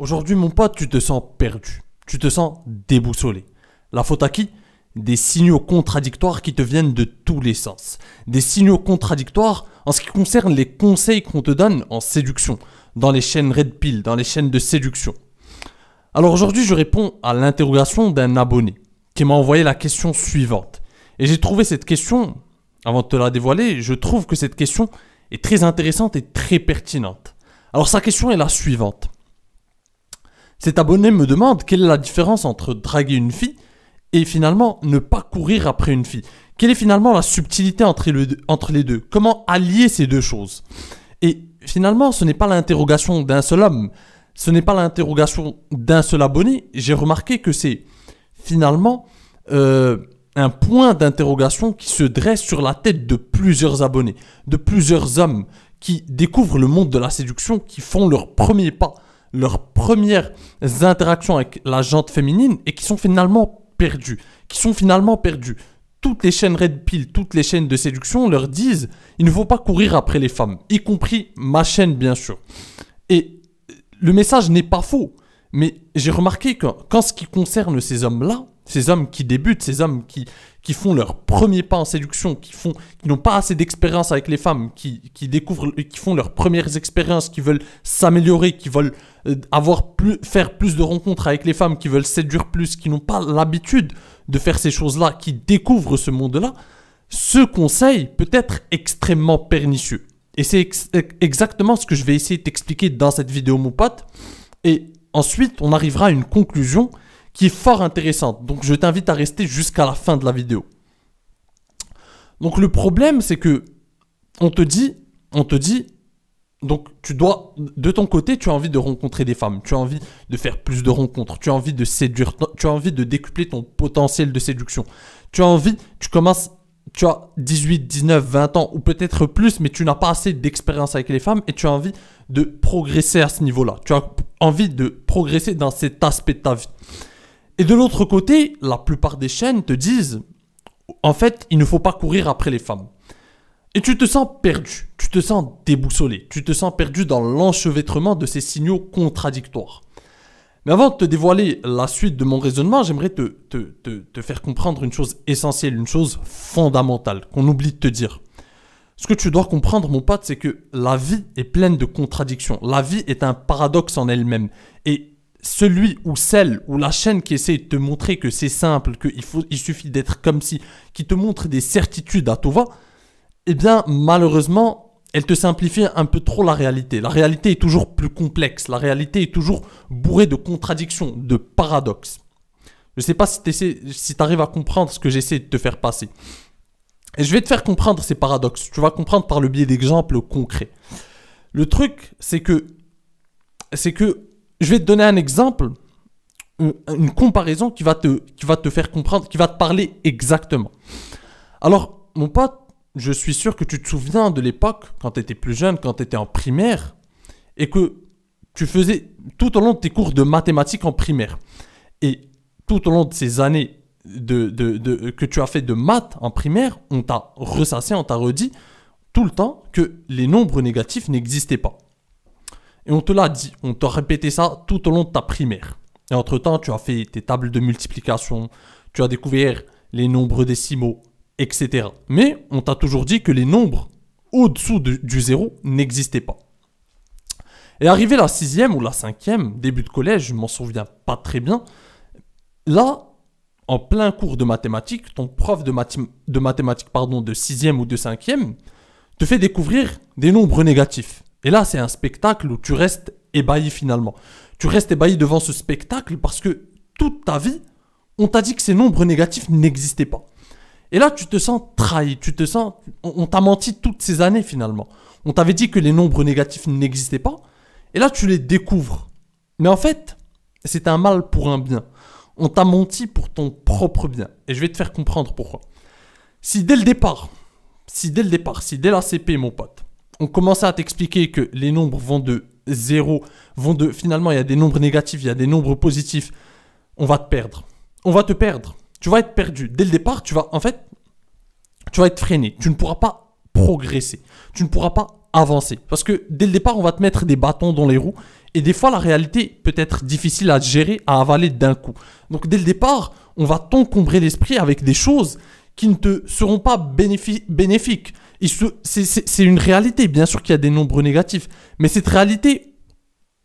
Aujourd'hui, mon pote, tu te sens perdu. Tu te sens déboussolé. La faute à qui? Des signaux contradictoires qui te viennent de tous les sens. Des signaux contradictoires en ce qui concerne les conseils qu'on te donne en séduction, dans les chaînes Red Pill, dans les chaînes de séduction. Alors aujourd'hui, je réponds à l'interrogation d'un abonné qui m'a envoyé la question suivante. Et j'ai trouvé cette question, avant de te la dévoiler, je trouve que cette question est très intéressante et très pertinente. Alors sa question est la suivante. Cet abonné me demande quelle est la différence entre draguer une fille et finalement ne pas courir après une fille. Quelle est finalement la subtilité entre les deux? Comment allier ces deux choses? Et finalement, ce n'est pas l'interrogation d'un seul homme, ce n'est pas l'interrogation d'un seul abonné. J'ai remarqué que c'est finalement un point d'interrogation qui se dresse sur la tête de plusieurs abonnés, de plusieurs hommes qui découvrent le monde de la séduction, qui font leurs premiers pas, leurs premières interactions avec la gente féminine et qui sont finalement perdus. Toutes les chaînes Red Pill, toutes les chaînes de séduction leur disent il ne faut pas courir après les femmes, y compris ma chaîne bien sûr. Et le message n'est pas faux, mais j'ai remarqué qu'en ce qui concerne ces hommes-là, ces hommes qui débutent, ces hommes qui font leur premier pas en séduction, qui n'ont pas assez d'expérience avec les femmes, qui découvrent, qui font leurs premières expériences, qui veulent s'améliorer, qui veulent faire plus de rencontres avec les femmes, qui veulent séduire plus, qui n'ont pas l'habitude de faire ces choses-là, qui découvrent ce monde-là, ce conseil peut être extrêmement pernicieux. Et c'est exactement ce que je vais essayer de t'expliquer dans cette vidéo, mon pote. Et ensuite, on arrivera à une conclusion qui est fort intéressante. Donc, je t'invite à rester jusqu'à la fin de la vidéo. Donc, le problème, c'est que on te dit, donc tu dois, de ton côté, tu as envie de rencontrer des femmes, tu as envie de faire plus de rencontres, tu as envie de séduire, tu as envie de décupler ton potentiel de séduction. Tu as 18, 19, 20 ans ou peut-être plus, mais tu n'as pas assez d'expérience avec les femmes et tu as envie de progresser à ce niveau-là. Tu as envie de progresser dans cet aspect de ta vie. Et de l'autre côté, la plupart des chaînes te disent, en fait, il ne faut pas courir après les femmes. Et tu te sens perdu, tu te sens déboussolé, tu te sens perdu dans l'enchevêtrement de ces signaux contradictoires. Mais avant de te dévoiler la suite de mon raisonnement, j'aimerais te faire comprendre une chose essentielle, une chose fondamentale qu'on oublie de te dire. Ce que tu dois comprendre, mon pote, c'est que la vie est pleine de contradictions. La vie est un paradoxe en elle-même. Et celui ou celle ou la chaîne qui essaie de te montrer que c'est simple, il suffit d'être comme si, qui te montre des certitudes à tout va, eh bien, malheureusement, elle te simplifie un peu trop la réalité. La réalité est toujours plus complexe. La réalité est toujours bourrée de contradictions, de paradoxes. Je ne sais pas si tu arrives à comprendre ce que j'essaie de te faire passer. Et je vais te faire comprendre ces paradoxes. Tu vas comprendre par le biais d'exemples concrets. Le truc, c'est que je vais te donner un exemple, une comparaison qui va te faire comprendre, qui va te parler exactement. Alors, mon pote, je suis sûr que tu te souviens de l'époque, quand tu étais plus jeune, quand tu étais en primaire, et que tu faisais tout au long de tes cours de mathématiques en primaire, et tout au long de ces années que tu as fait de maths en primaire, on t'a ressassé, on t'a redit tout le temps que les nombres négatifs n'existaient pas. Et on te l'a dit, on t'a répété ça tout au long de ta primaire. Et entre-temps, tu as fait tes tables de multiplication, tu as découvert les nombres décimaux, etc. Mais on t'a toujours dit que les nombres au-dessous du zéro n'existaient pas. Et arrivé la 6e ou la 5e, début de collège, je ne m'en souviens pas très bien, là, en plein cours de mathématiques, ton prof de mathématiques de 6e ou de 5e te fait découvrir des nombres négatifs. Et là, c'est un spectacle où tu restes ébahi finalement. Tu restes ébahi devant ce spectacle parce que toute ta vie, on t'a dit que ces nombres négatifs n'existaient pas. Et là, tu te sens trahi, on t'a menti toutes ces années finalement. On t'avait dit que les nombres négatifs n'existaient pas, et là, tu les découvres. Mais en fait, c'est un mal pour un bien. On t'a menti pour ton propre bien. Et je vais te faire comprendre pourquoi. Si dès la CP, mon pote, on commençait à t'expliquer que les nombres vont de 0, finalement, il y a des nombres négatifs, il y a des nombres positifs, on va te perdre. On va te perdre. Tu vas être perdu. Dès le départ, tu vas être freiné. Tu ne pourras pas progresser. Tu ne pourras pas avancer. Parce que dès le départ, on va te mettre des bâtons dans les roues Et des fois, la réalité peut être difficile à gérer, à avaler d'un coup. Donc dès le départ, on va t'encombrer l'esprit avec des choses qui ne te seront pas bénéfiques. C'est une réalité, bien sûr qu'il y a des nombres négatifs, mais cette réalité,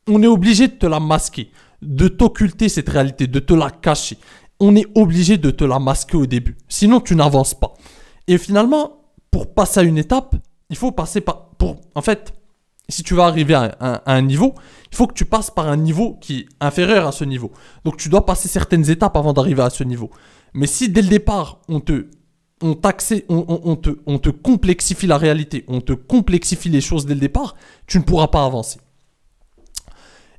on est obligé de te la masquer, de t'occulter cette réalité, de te la cacher. On est obligé de te la masquer au début, sinon tu n'avances pas. Et finalement, pour passer à une étape, il faut passer par... En fait, si tu vas arriver à un niveau, il faut que tu passes par un niveau qui est inférieur à ce niveau. Donc tu dois passer certaines étapes avant d'arriver à ce niveau. Mais si dès le départ, on te complexifie la réalité, on te complexifie les choses dès le départ, tu ne pourras pas avancer.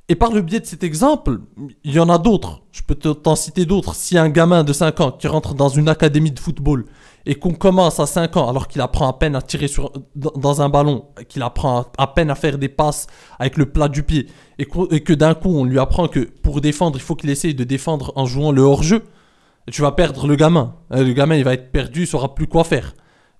Et par le biais de cet exemple, il y en a d'autres. Je peux t'en citer d'autres. Si un gamin de 5 ans qui rentre dans une académie de football et qu'on commence à 5 ans alors qu'il apprend à peine à tirer dans un ballon, qu'il apprend à peine à faire des passes avec le plat du pied et que d'un coup on lui apprend que pour défendre, il faut qu'il essaye de défendre en jouant le hors-jeu, tu vas perdre le gamin. Le gamin, il va être perdu, il saura plus quoi faire.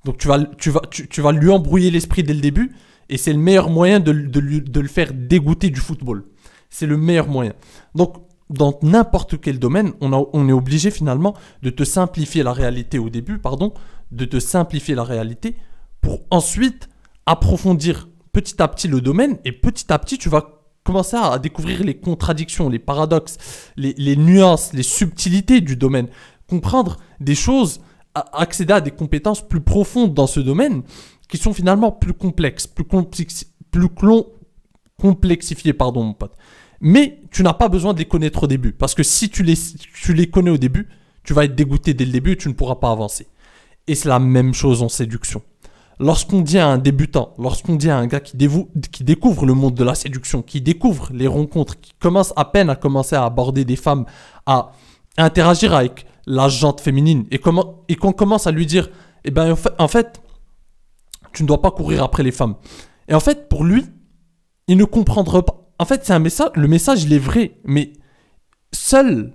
Donc tu vas lui embrouiller l'esprit dès le début et c'est le meilleur moyen de le faire dégoûter du football. C'est le meilleur moyen. Donc, dans n'importe quel domaine, on est obligé finalement de te simplifier la réalité au début, de te simplifier la réalité pour ensuite approfondir petit à petit le domaine et petit à petit, tu vas commencer à découvrir les contradictions, les paradoxes, les nuances, les subtilités du domaine, comprendre des choses, accéder à des compétences plus profondes dans ce domaine qui sont finalement plus complexes, complexifié, mon pote. Mais tu n'as pas besoin de les connaître au début. Parce que si tu les connais au début, tu vas être dégoûté dès le début et tu ne pourras pas avancer. Et c'est la même chose en séduction. Lorsqu'on dit à un débutant, lorsqu'on dit à un gars qui découvre le monde de la séduction, qui découvre les rencontres, qui commence à peine à commencer à aborder des femmes, à interagir avec la gente féminine, et qu'on commence à lui dire, eh ben en fait, tu ne dois pas courir après les femmes. Et en fait, pour lui, il ne comprendra pas. En fait, c'est un message. Le message, il est vrai, mais seul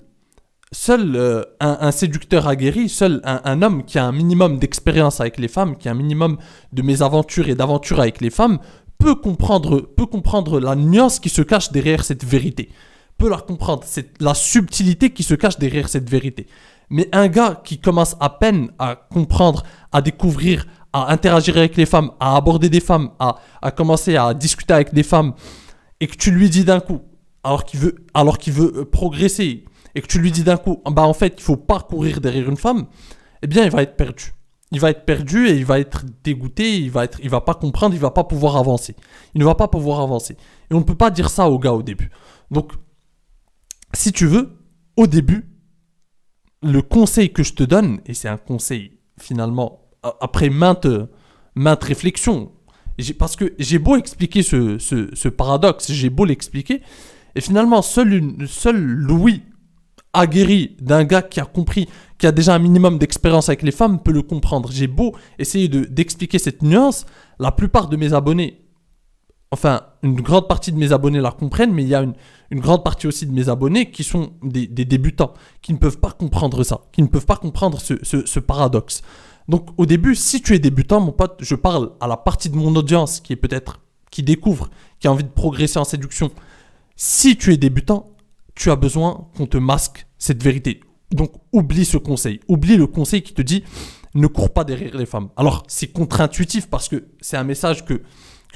un séducteur aguerri, seul un homme qui a un minimum d'expérience avec les femmes, qui a un minimum de mésaventures et d'aventures avec les femmes, peut comprendre la nuance qui se cache derrière cette vérité. Peut la comprendre, c'est la subtilité qui se cache derrière cette vérité. Mais un gars qui commence à peine à comprendre, à découvrir, à interagir avec les femmes, à aborder des femmes, à commencer à discuter avec des femmes, et que tu lui dis d'un coup, alors qu'il veut progresser, et que tu lui dis d'un coup, bah en fait, il faut pas courir derrière une femme, eh bien, il va être perdu. Il va être perdu et il va être dégoûté, il va pas comprendre, il va pas pouvoir avancer. Il ne va pas pouvoir avancer. Et on ne peut pas dire ça au gars au début. Donc, si tu veux, au début, le conseil que je te donne, et c'est un conseil finalement, après maintes réflexions, parce que j'ai beau expliquer ce paradoxe, j'ai beau l'expliquer, et finalement, seul l'ouïe aguerri d'un gars qui a compris, qui a déjà un minimum d'expérience avec les femmes, peut le comprendre. J'ai beau essayer d'expliquer cette nuance, la plupart de mes abonnés, enfin, une grande partie de mes abonnés la comprennent, mais il y a une grande partie aussi de mes abonnés qui sont des débutants, qui ne peuvent pas comprendre ça, qui ne peuvent pas comprendre ce paradoxe. Donc, au début, si tu es débutant, mon pote, je parle à la partie de mon audience qui découvre, qui a envie de progresser en séduction. Si tu es débutant, tu as besoin qu'on te masque cette vérité. Donc, oublie ce conseil. Oublie le conseil qui te dit ne cours pas derrière les femmes. Alors, c'est contre-intuitif parce que c'est un message que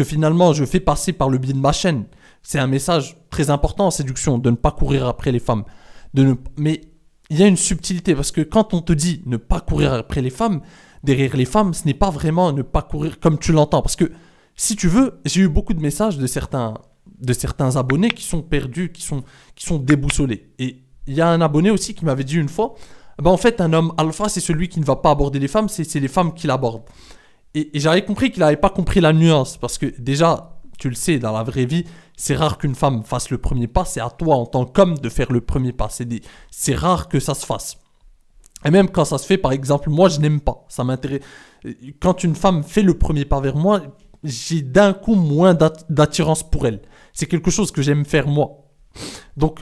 finalement je fais passer par le biais de ma chaîne. C'est un message très important en séduction, de ne pas courir après les femmes. Mais il y a une subtilité parce que quand on te dit ne pas courir après les femmes, derrière les femmes, ce n'est pas vraiment ne pas courir comme tu l'entends. Parce que si tu veux, j'ai eu beaucoup de messages de certains abonnés qui sont perdus, qui sont déboussolés. Et il y a un abonné aussi qui m'avait dit une fois, bah en fait un homme alpha c'est celui qui ne va pas aborder les femmes, c'est les femmes qui l'abordent. Et j'avais compris qu'il n'avait pas compris la nuance, parce que déjà, tu le sais, dans la vraie vie, c'est rare qu'une femme fasse le premier pas, c'est à toi en tant qu'homme de faire le premier pas, c'est rare que ça se fasse. Et même quand ça se fait, par exemple, moi je n'aime pas, ça m'intéresse. Quand une femme fait le premier pas vers moi, j'ai d'un coup moins d'attirance pour elle. C'est quelque chose que j'aime faire moi. Donc,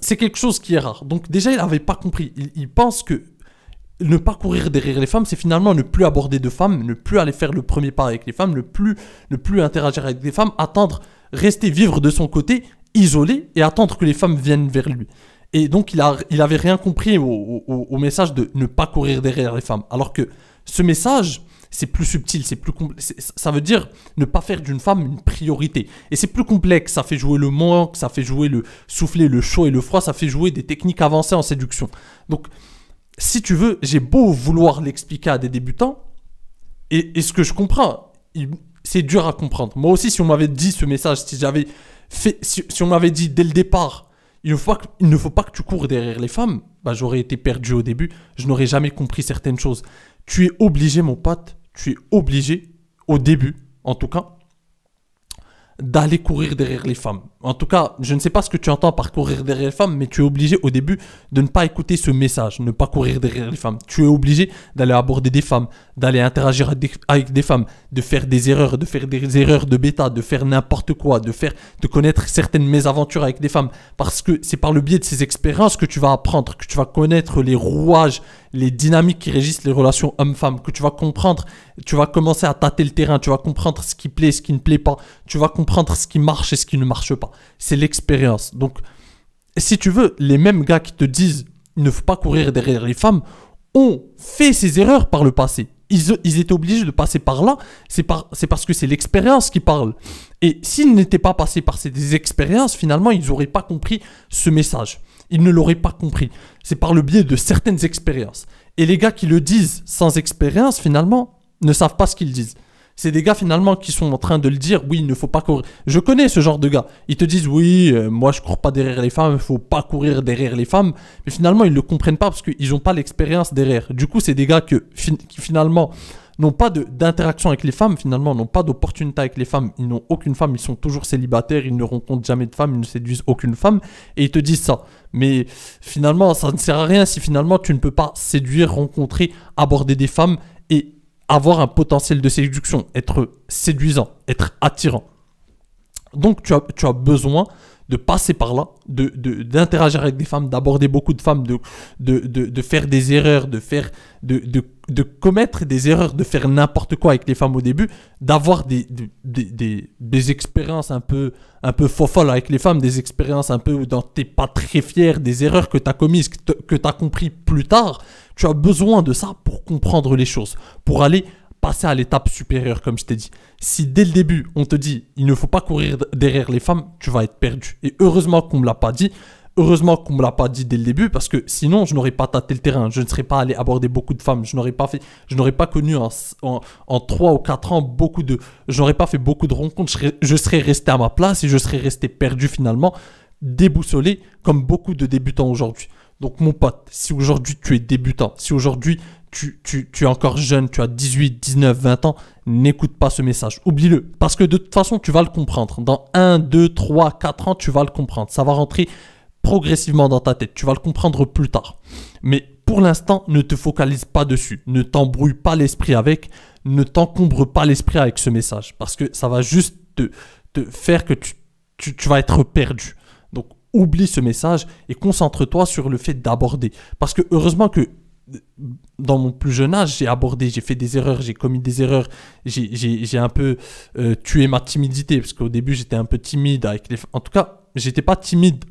c'est quelque chose qui est rare. Donc déjà, il n'avait pas compris. Il pense que ne pas courir derrière les femmes, c'est finalement ne plus aborder de femmes, ne plus aller faire le premier pas avec les femmes, ne plus interagir avec des femmes, attendre rester vivre de son côté, isolé, et attendre que les femmes viennent vers lui. Et donc, il avait rien compris au message de ne pas courir derrière les femmes. Alors que ce message, c'est plus subtil, ça veut dire ne pas faire d'une femme une priorité. Et c'est plus complexe, ça fait jouer le manque, ça fait jouer le souffler, le chaud et le froid, ça fait jouer des techniques avancées en séduction. Donc, si tu veux, j'ai beau vouloir l'expliquer à des débutants, et ce que je comprends, c'est dur à comprendre. Moi aussi, si on m'avait dit ce message, si on m'avait dit dès le départ, il ne faut pas que tu cours derrière les femmes, bah, j'aurais été perdu au début, je n'aurais jamais compris certaines choses. Tu es obligé, mon pote, tu es obligé, au début, en tout cas, d'aller courir derrière les femmes. En tout cas, je ne sais pas ce que tu entends par courir derrière les femmes, mais tu es obligé au début de ne pas écouter ce message, ne pas courir derrière les femmes. Tu es obligé d'aller aborder des femmes, d'aller interagir avec des femmes, de faire des erreurs de bêta, de faire n'importe quoi, de connaître certaines mésaventures avec des femmes. Parce que c'est par le biais de ces expériences que tu vas apprendre, que tu vas connaître les rouages, les dynamiques qui régissent les relations hommes-femmes, que tu vas comprendre, tu vas commencer à tâter le terrain, tu vas comprendre ce qui plaît, ce qui ne plaît pas, tu vas comprendre ce qui marche et ce qui ne marche pas. C'est l'expérience. Donc, si tu veux, les mêmes gars qui te disent il ne faut pas courir derrière les femmes ont fait ces erreurs par le passé. Ils étaient obligés de passer par là, c'est parce que c'est l'expérience qui parle. Et s'ils n'étaient pas passés par ces expériences, finalement, ils n'auraient pas compris ce message. Ils ne l'auraient pas compris. C'est par le biais de certaines expériences. Et les gars qui le disent sans expérience, finalement, ne savent pas ce qu'ils disent. C'est des gars finalement qui sont en train de le dire, oui, il ne faut pas courir. Je connais ce genre de gars. Ils te disent, oui, moi je cours pas derrière les femmes, il ne faut pas courir derrière les femmes. Mais finalement, ils ne le comprennent pas parce qu'ils n'ont pas l'expérience derrière. Du coup, c'est des gars qui finalement n'ont pas d'interaction avec les femmes, finalement, n'ont pas d'opportunité avec les femmes. Ils n'ont aucune femme, ils sont toujours célibataires, ils ne rencontrent jamais de femmes, ils ne séduisent aucune femme. Et ils te disent ça. Mais finalement, ça ne sert à rien si finalement tu ne peux pas séduire, rencontrer, aborder des femmes et avoir un potentiel de séduction, être séduisant, être attirant. Donc tu as besoin de passer par là, d'interagir avec des femmes, d'aborder beaucoup de femmes, de faire des erreurs, de commettre des erreurs, de faire n'importe quoi avec les femmes au début, d'avoir des expériences un peu folles avec les femmes, des expériences un peu dont tu n'es pas très fier, des erreurs que tu as commises, que tu as compris plus tard. Tu as besoin de ça pour comprendre les choses, pour aller passer à l'étape supérieure, comme je t'ai dit. Si dès le début, on te dit il ne faut pas courir derrière les femmes, tu vas être perdu. Et heureusement qu'on ne me l'a pas dit. Heureusement qu'on ne me l'a pas dit dès le début, parce que sinon, je n'aurais pas tâté le terrain. Je ne serais pas allé aborder beaucoup de femmes. Je n'aurais pas connu en 3 ou 4 ans je n'aurais pas fait beaucoup de rencontres. Je serais resté à ma place et je serais resté perdu finalement, déboussolé, comme beaucoup de débutants aujourd'hui. Donc mon pote, si aujourd'hui tu es débutant, si aujourd'hui tu es encore jeune, tu as 18, 19, 20 ans, n'écoute pas ce message. Oublie-le. Parce que de toute façon, tu vas le comprendre. Dans 1, 2, 3, 4 ans, tu vas le comprendre. Ça va rentrer progressivement dans ta tête. Tu vas le comprendre plus tard. Mais pour l'instant, ne te focalise pas dessus. Ne t'embrouille pas l'esprit avec. Ne t'encombre pas l'esprit avec ce message. Parce que ça va juste te faire que tu vas être perdu. Donc, oublie ce message et concentre-toi sur le fait d'aborder. Parce que heureusement que dans mon plus jeune âge, j'ai fait des erreurs, j'ai commis des erreurs, j'ai un peu tué ma timidité, parce qu'au début j'étais un peu timide avec les femmes. En tout cas, j'étais pas timide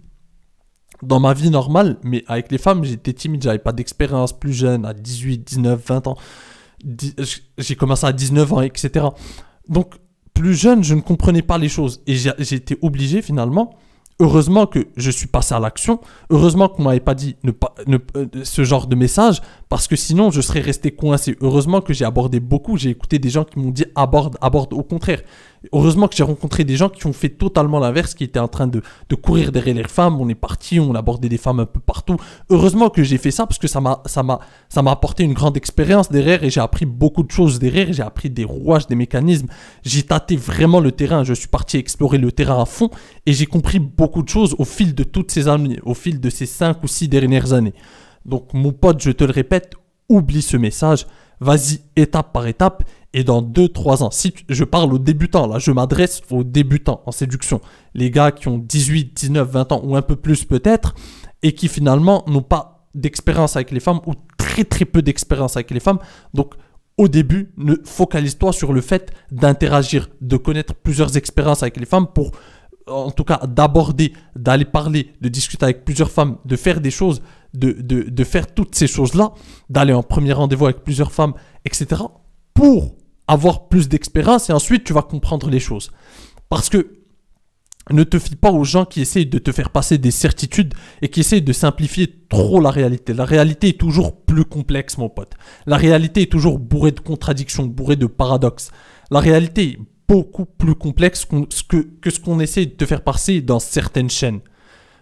dans ma vie normale, mais avec les femmes, j'étais timide, j'avais pas d'expérience. Plus jeune, à 18, 19, 20 ans. J'ai commencé à 19 ans, etc. Donc, plus jeune, je ne comprenais pas les choses. Et j'ai été obligé finalement. Heureusement que je suis passé à l'action. Heureusement qu'on ne m'avait pas dit ce genre de message, parce que sinon je serais resté coincé. Heureusement que j'ai abordé beaucoup. J'ai écouté des gens qui m'ont dit aborde. Au contraire. Heureusement que j'ai rencontré des gens qui ont fait totalement l'inverse, qui étaient en train de courir derrière les femmes. On est parti, on a abordé des femmes un peu partout. Heureusement que j'ai fait ça, parce que ça m'a apporté une grande expérience derrière, et j'ai appris beaucoup de choses derrière. J'ai appris des rouages, des mécanismes. J'ai tâté vraiment le terrain. Je suis parti explorer le terrain à fond, et j'ai compris beaucoup de choses au fil de toutes ces années, au fil de ces 5 ou 6 dernières années. Donc mon pote, je te le répète, oublie ce message. Vas-y étape par étape, et dans 2-3 ans, je parle aux débutants, là, je m'adresse aux débutants en séduction, les gars qui ont 18, 19, 20 ans ou un peu plus peut-être, et qui finalement n'ont pas d'expérience avec les femmes ou très très peu d'expérience avec les femmes. Donc au début, ne focalise-toi sur le fait d'interagir, de connaître plusieurs expériences avec les femmes pour, en tout cas, d'aborder, d'aller parler, de discuter avec plusieurs femmes, de faire des choses, de faire toutes ces choses-là, d'aller en premier rendez-vous avec plusieurs femmes, etc. pour avoir plus d'expérience et ensuite tu vas comprendre les choses. Parce que ne te fie pas aux gens qui essayent de te faire passer des certitudes et qui essayent de simplifier trop la réalité. La réalité est toujours plus complexe, mon pote. La réalité est toujours bourrée de contradictions, bourrée de paradoxes. La réalité est beaucoup plus complexe que ce qu'on essaie de te faire passer dans certaines chaînes.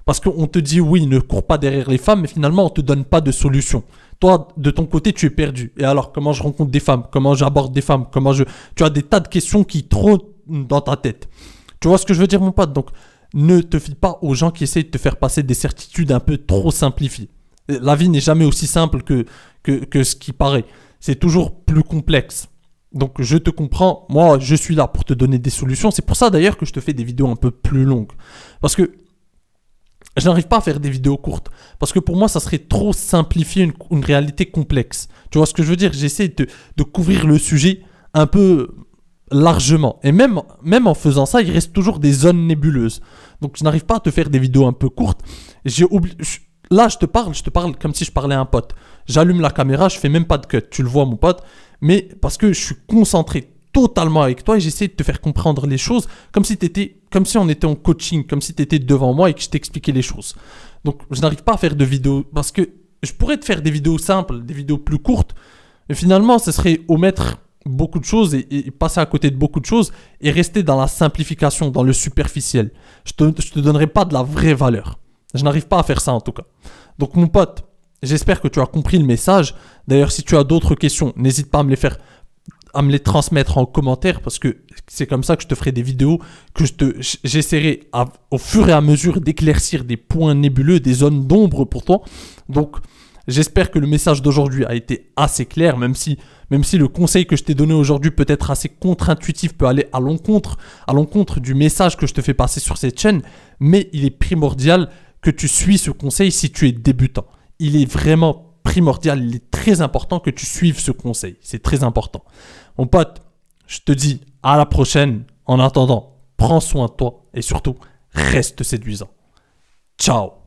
Parce qu'on te dit oui, ne cours pas derrière les femmes, mais finalement on te donne pas de solution. Toi, de ton côté, tu es perdu. Et alors, comment je rencontre des femmes? Comment j'aborde des femmes? Tu as des tas de questions qui trônent dans ta tête. Tu vois ce que je veux dire, mon pote? Donc, ne te fie pas aux gens qui essayent de te faire passer des certitudes un peu trop simplifiées. La vie n'est jamais aussi simple que ce qui paraît. C'est toujours plus complexe. Donc, je te comprends. Moi, je suis là pour te donner des solutions. C'est pour ça, d'ailleurs, que je te fais des vidéos un peu plus longues. Parce que je n'arrive pas à faire des vidéos courtes. Parce que pour moi, ça serait trop simplifier une réalité complexe. Tu vois ce que je veux dire? J'essaie de couvrir le sujet un peu largement. Et même en faisant ça, il reste toujours des zones nébuleuses. Donc, je n'arrive pas à te faire des vidéos un peu courtes. Là, je te parle comme si je parlais à un pote. J'allume la caméra, je fais même pas de cut. Tu le vois, mon pote. Mais parce que je suis concentré totalement avec toi et j'essaie de te faire comprendre les choses comme si on était en coaching, comme si tu étais devant moi et que je t'expliquais les choses. Donc, je n'arrive pas à faire de vidéos parce que je pourrais te faire des vidéos simples, des vidéos plus courtes, mais finalement, ce serait omettre beaucoup de choses et passer à côté de beaucoup de choses et rester dans la simplification, dans le superficiel. Je te donnerai pas de la vraie valeur. Je n'arrive pas à faire ça en tout cas. Donc, mon pote, j'espère que tu as compris le message. D'ailleurs, si tu as d'autres questions, n'hésite pas à me les transmettre en commentaire parce que c'est comme ça que je te ferai des vidéos, que j'essaierai au fur et à mesure d'éclaircir des points nébuleux, des zones d'ombre pour toi. Donc, j'espère que le message d'aujourd'hui a été assez clair, même si le conseil que je t'ai donné aujourd'hui peut être assez contre-intuitif, peut aller à l'encontre du message que je te fais passer sur cette chaîne, mais il est primordial que tu suis ce conseil si tu es débutant. Il est vraiment primordial, il est très important que tu suives ce conseil. C'est très important. Mon pote, je te dis à la prochaine. En attendant, prends soin de toi et surtout, reste séduisant. Ciao.